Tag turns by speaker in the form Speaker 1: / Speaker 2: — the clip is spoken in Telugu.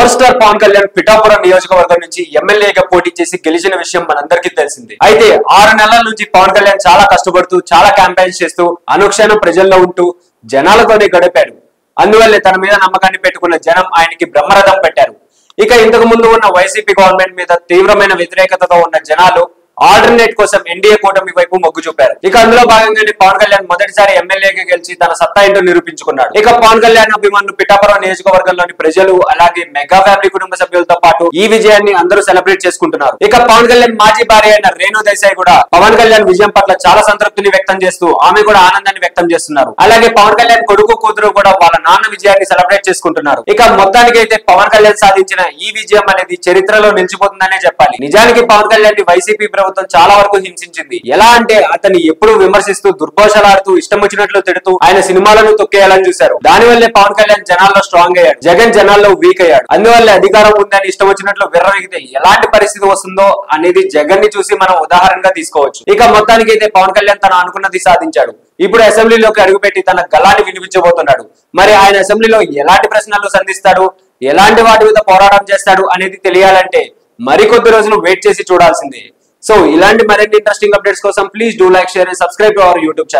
Speaker 1: పవర్ స్టార్ పవన్ కళ్యాణ్ పిఠాపురం నియోజకవర్గం నుంచి ఎమ్మెల్యేగా పోటీ చేసి గెలిచిన విషయం మనందరికీ తెలిసింది. అయితే 6 నెలల నుంచి పవన్ కళ్యాణ్ చాలా కష్టపడుతూ చాలా క్యాంపెయిన్స్ చేస్తూ అనుక్షణం ప్రజల్లో ఉంటూ జనాలతోనే గడిపాడు. అందువల్లే తన మీద నమ్మకాన్ని పెట్టుకున్న జనం ఆయనకి బ్రహ్మరథం పెట్టారు. ఇక ఇంతకు ముందు ఉన్న వైసీపీ గవర్నమెంట్ మీద తీవ్రమైన వ్యతిరేకతతో ఉన్న జనాలు ఆల్టర్నేట్ కోసం ఎన్డీఏ కూటమి వైపు మొగ్గు చూపారు. ఇక అందులో భాగంగానే పవన్ కళ్యాణ్ మొదటిసారి ఎమ్మెల్యేగా గెలిచి తన సత్తా ఏంటో నిరూపించుకున్నాడు. ఇక పవన్ కళ్యాణ్ అభిమానులు పిఠాపురం నియోజకవర్గంలోని ప్రజలు అలాగే మెగా ఫ్యామిలీ కుటుంబ సభ్యులతో పాటు ఈ విజయాన్ని అందరూ సెలబ్రేట్ చేసుకుంటున్నారు. ఇక పవన్ కళ్యాణ్ మాజీ భార్య అయిన రేణు దేశాయ్ కూడా పవన్ కళ్యాణ్ విజయం పట్ల చాలా సంతృప్తిని వ్యక్తం చేస్తూ ఆమె కూడా ఆనందాన్ని వ్యక్తం చేస్తున్నారు. అలాగే పవన్ కళ్యాణ్ కొడుకు కూతురు కూడా వాళ్ళ నాన్న విజయాన్ని సెలబ్రేట్ చేసుకుంటున్నారు. ఇక మొత్తానికైతే పవన్ కళ్యాణ్ సాధించిన ఈ విజయం అనేది చరిత్రలో నిలిచిపోతుందనే చెప్పాలి. నిజానికి పవన్ కళ్యాణ్ వైసీపీ ప్రభుత్వం చాలా వరకు హింసించింది. ఎలా అంటే అతన్ని ఎప్పుడు విమర్శిస్తూ దుర్భాషలాడుతూ ఇష్టం వచ్చినట్లు తిడుతూ ఆయన సినిమాలను తొక్కేయాలని చూశారు. దానివల్లే పవన్ కళ్యాణ్ జనాల్లో స్ట్రాంగ్ అయ్యాడు, జగన్ జనాల్లో వీక్ అయ్యాడు. అందువల్లే అధికారం ఉందని ఇష్టం వచ్చినట్లు విర్రవీగితే ఎలాంటి పరిస్థితి వస్తుందో అనేది జగన్ ని చూసి మనం ఉదాహరణగా తీసుకోవచ్చు. ఇక మొత్తానికి అయితే పవన్ కళ్యాణ్ తన అనుకున్నది సాధించాడు. ఇప్పుడు అసెంబ్లీలోకి అడుగుపెట్టి తన గళాన్ని వినిపించబోతున్నాడు. మరి ఆయన అసెంబ్లీలో ఎలాంటి ప్రశ్నలు సంధిస్తాడు, ఎలాంటి వాటి మీద పోరాటం చేస్తాడు అనేది తెలియాలంటే మరికొద్ది రోజులు వెయిట్ చేసి చూడాల్సిందే. సో ఇలాంటి మరిన్ని ఇంట్రెస్టింగ్ అప్డేట్స్ కోసం please do like, share and subscribe to our YouTube channel.